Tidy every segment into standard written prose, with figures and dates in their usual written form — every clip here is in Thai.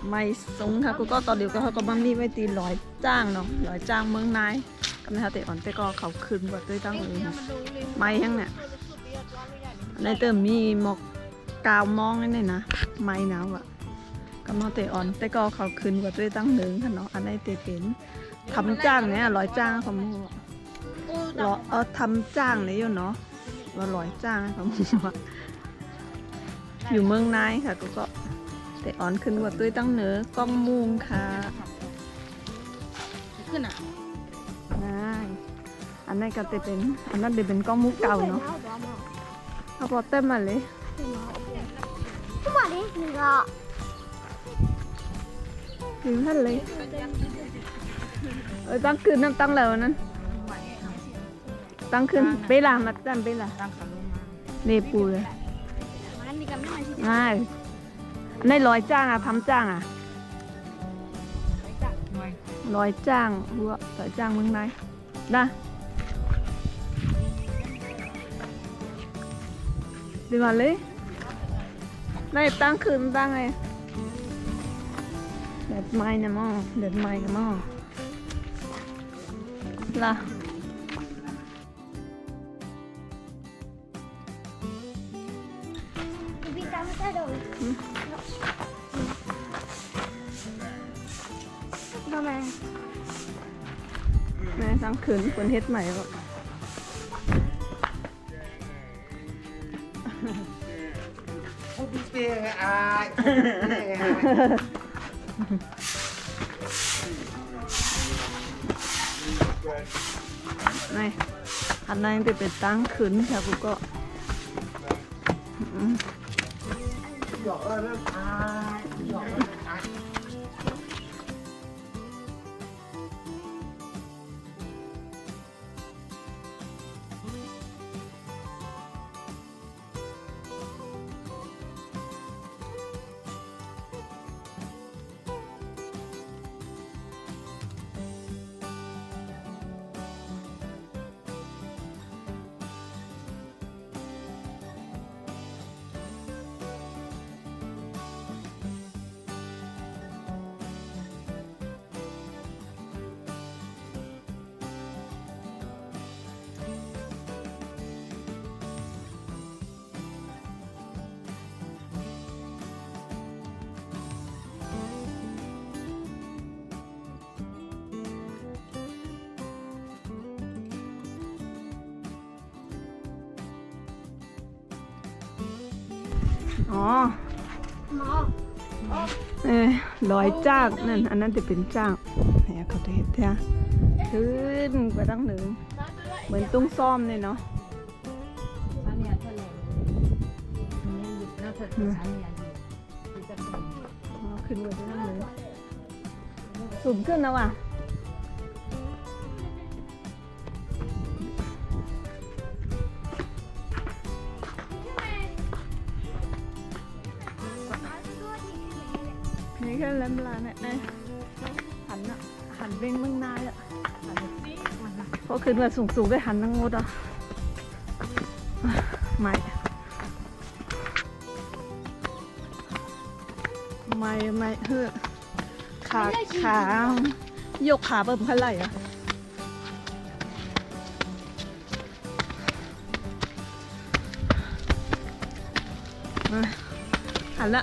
ไม่สงค่ะกูก็ตอนเดียวก็เขาก็มามีไว้ตีลอยจ้างเนาะลอยจ้างเมืองนายก็ไม่ทันเตะอ่อนแต่ก็เขาคืนกว่าด้วยตั้งอื่นไม่ยังเนี่ยในเติมมีหมอกกาวมองนี่นะไม่หนาวอ่ะก็มาเตะอ่อนแต่ก็เขาคืนกว่าด้วยตั้งหนึ่งค่ะเนาะอันนี้เตะเป็นทำจ้างเนี่ยลอยจ้างเขาโม่ทำจ้างเนี่ยอยู่เนาะว่าลอยจ้างเขาโม่อยู่เมืองนายค่ะก็แต่อ่อนขึ้นกว่าด้วยตั้งเหนือกล้องมุงค่ะขึ้นอ่ะง่ายอันนั้นก็จะเป็นอันนั้นเดี๋ยวเป็นกล้องมุกเก่าเนาะเอาพอเต็มมาเลยถึงท่านเลยตั้งคืนน้ำตั้งแล้วนั้นตั้งคืนเปล่ามาตั้งเปล่าเนปูเลยง่ายในลอยจ้างอะทำจ้างอะลอยจ้างหัวลอยจ้างเมืองไหนนะดีมาเลยในตั้งคืนตั้งไงเด็ดไม้นะมั่งเด็ดไม้กันมั่งล่ะแม่ตั้งคืนคนเฮ็ดใหม่ก็เปียกอายนี่อันนั้นจะเป็นตั้งคืนค่ะกูก็หยอกเริ่มอายหยอกเริ่มอายอ๋อลอยจ้างนั่นอันนั้นจะเป็นจ้างเนี่ยเขาจะเห็นเท่าขึ้นไปตั้งหนึ่งเหมือนตุ้งซ่อมเลยเนาะขึ้นไปตั้งหนึ่งสูงขึ้นแล้วอ่ะนี่แค่เล่มลาเนี่ยหันเบ่งเมืองนายอ่ะพอขึ้นมาสูงได้หันทั้งหมดอ่ะไม่เฮ้อขายกขาเบิ่มขึ้นไหลอ่ะ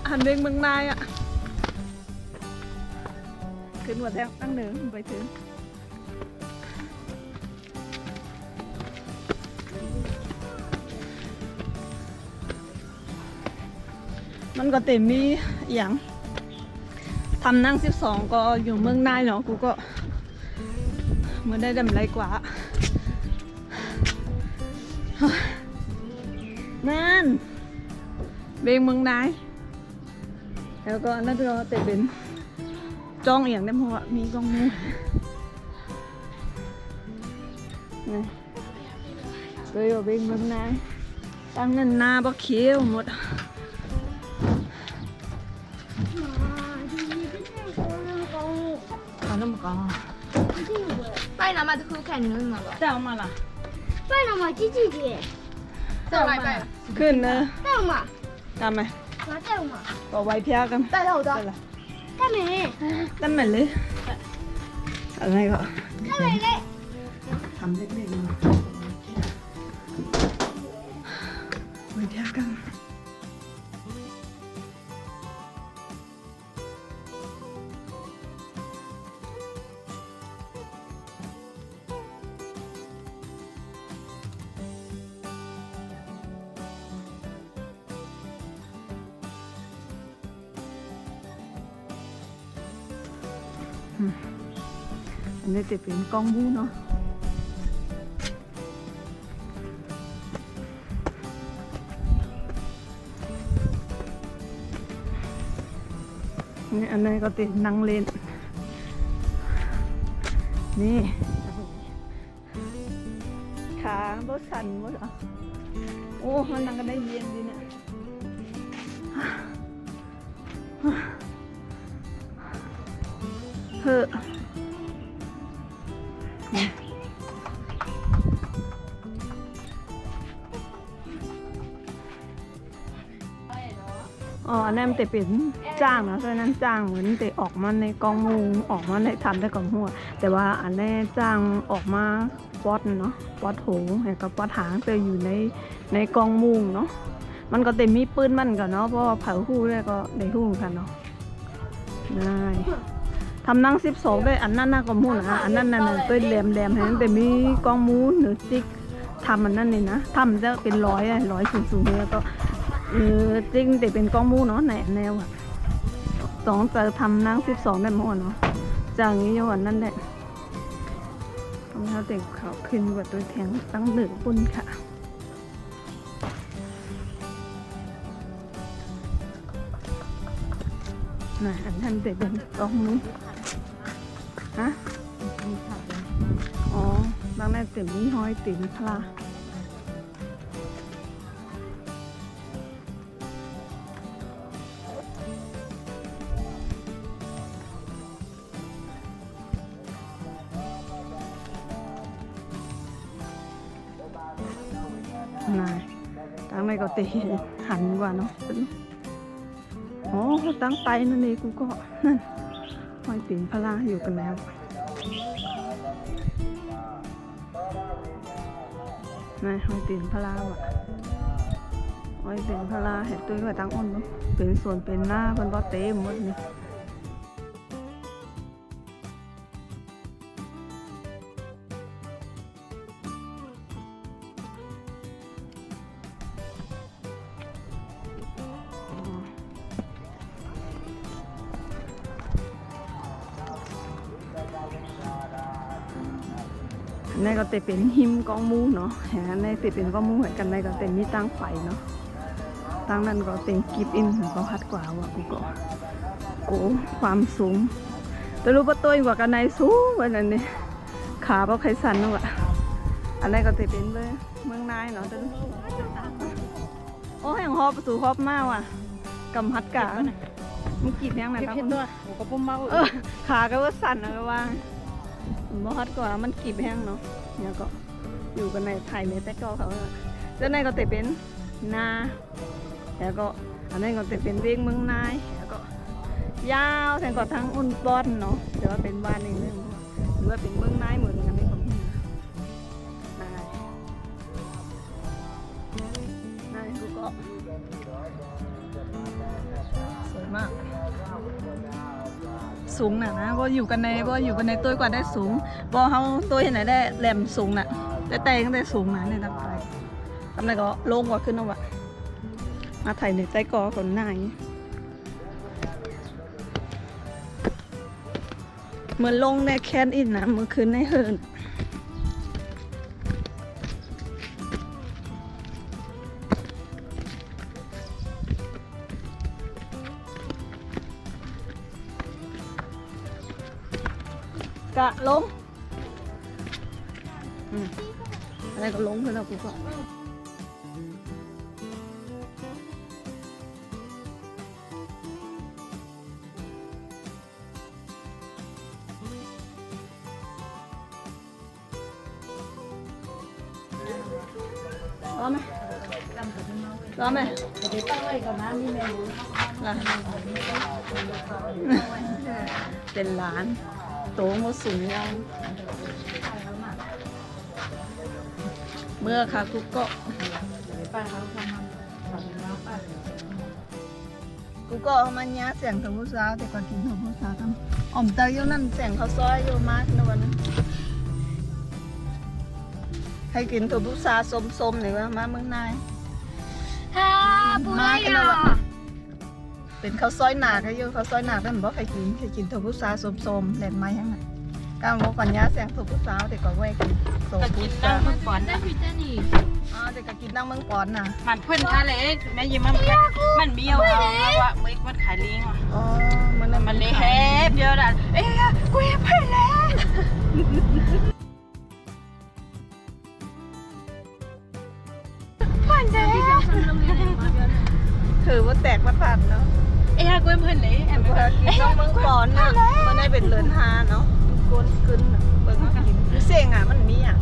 หันเบ่งเมืองนายอ่ะขึ้นหัวแทงตั้งหนึ่งไปถึงมันก็เต็มมีอย่างทำนั่ง12ก็อยู่เมืองนายเนาะกูก็เมื่อได้ดำไรกว่านั่นเบงเมืองนายแล้วก็นั่นก็เตะเป็นจ้องเอียงได้เพราะว่ามีกล้องมือเลยว่าเป็นเมืองนายตั้งเงินนาบ่เขียวหมดเอาน้ำกอไปน้ำมาจะคือแข่งนึงมาหรอแต่เอามาล่ะไปน้ำมาจีจีจีแต่อะไรไปขึ้นเนอะ带嘛，ทำไหม拿带嘛，ต่อไว้เพี้ยกันได้แล้วจ้ะได้ละ干没？ นั่นเหมือนเลยอะไรก็ 干没嘞？ ทำเล็กๆมาไม่เทียบกันอันนี้จะเป็นกล้องบูเนาะนี่อันนี้ก็ติดนั่งเล่นนี่ขาบ่สั่นบ่เหรอโอ้มันนั่งก็ได้เย็นดีเนี่ยเฮ้ออ๋ออันนั้นมันจะเป็นจ้างนะเพราะนั้นจ้างเหมือนจะออกมาในกองมูออกมาในทำได้กับหัวแต่ว่าอันนี้จ้างออกมาป๊อดเนาะป๊อดโหแล้วก็ป๊อดหางจะอยู่ในกองมูเนาะมันก็เต็มมีปืนมันกันเนาะเพราะว่าเผาหู้ได้ก็ได้หู้กันเนาะได้ทำนั่ง12ได้อันนั้นน่าก็มูนะอันนั้นน่ะตัวแหลมๆให้มันแต่มีกองมูหรือจิกทำมันนั่นนี่นะทำจะเป็นร้อยสูงๆแล้วก็จริงแต่เป็นกองมูเนาะในแนวอ่ะ2จะทำนั่ง12ได้หมดเนาะจากนี้อย่างนั้นแหละรองเท้าเด็กเขาขึ้นกว่าตัวแทงตั้งเหนือปุ่นค่ะน่ะอันนั้นจะเป็นกองมูฮะอ๋อบางนั้นเต็มมีห้อยติ่มพลานายตั้งในก็ตีหันกว่าเนาะอ๋อตั้งไตนั่นเองกูก็นั่นห้อยติ่มพลาอยู่กันแล้วนายห้อยติ่มพลาว่ะห้อยติ่มพลาเห็ดตัวก็ตั้งอ้นเนาะเป็นส่วนเป็นหน้าเป็นบอเต้หมดนี่ในก็จะเป็นหิมกองมูเนาะแหในจะเป็นกองมูเหมือนกันในก็จะมีตั้งไฟเนาะตั้งนั้นก็เป็นกิฟอินของเขาคัดกว่าว่ะกูก็โอ้ความสูงแต่รู้ว่าตัวกว่ากันในสูงกว่านั้นนี่ขาเพราะใครสั่นเนาะอันนี้ก็จะเป็นเลยเมืองนายเนาะแต่โอ้แห่งฮอบสู่ฮอบมากว่ะกำฮัดกามันกีบยังไงตั้งคนตัวก็ปุ่มเมาขาก็ว่าสั่นนะก็ว่าบ่ฮอตกว่ามันกีบแห้งเนาะเนี่ยก็อยู่กันในไทยในแต่ก็เขาแล้วในก็จะเป็นนาแล้วก็อันนี้ก็จะเป็นเวียงเมืองนายแล้วก็ยาวแต่ก็ทั้งอุ่นบอนเนาะแต่ว่าเป็นบ้านนึงหรือว่าเป็นเมืองนายเหมือนกันในของนายกูก็สวยมากสูงน่ะนะก็อยู่กันในตัวกว่าได้สูงพอเขาตัวเห็นไหนได้แหลมสูงน่ะแต่ก็ได้สูงนะในตั้งใจทำไรก็ลงกว่าขึ้นเอาวะมาถ่ายในใต้กอคนหน้าอย่างนี้เหมือนลงในแคนอินนะเมื่อคืนในเฮิร์นกะลงอะไรก็ลงเพื่อนเรากูก็พร้อมไหม ร้อนไหมล่ะเป็นร้านโตมดสูงยาวเมื่อค่ะกุ๊กก็กูก็เอามันยาเสียงทบุสาวแต่ก่อนกินทบุสาวทำอ่อมเตยอยู่นั่นเสียงเขาวซอยอยู่มากนะวันนั้นให้กินทบุสาวส้มๆหรือว่ามาเมืองนาย ฮ่าบุญยา เป็นข้าวซอยหนาก็อยู่ข้าวซอยหนาแต่มันบอกใครกินทบุสาวส้มๆแหลมไม้ทั้งนั้นก้าวบอกก่อนยาเสียงทบุสาวแต่ก่อนไว้กินทบุสาว ได้พิจารณี อ๋อแต่ก็กินนั่งเมืองปอนน่ะ มันเพื่อนท่าเล็กแม่ยิ้มมันเบี้ยวเอาว่าเมื่อวันขายลิงอ่ะ อ๋อมัน เลยแฮปเดียวด่ะเอ้ยกูยังเพื่อนแล้ว ถือว่าแตกมันผ่านเนาะ เอ้ยกูยังเพื่อนเลยแอม เวลากินน้องเมืองปอนน่ะมันได้เป็นเหลือนฮาเนาะมันก้นกึนน่ะเบิ่งกินเสียงอ่ะมันมีอ่ะ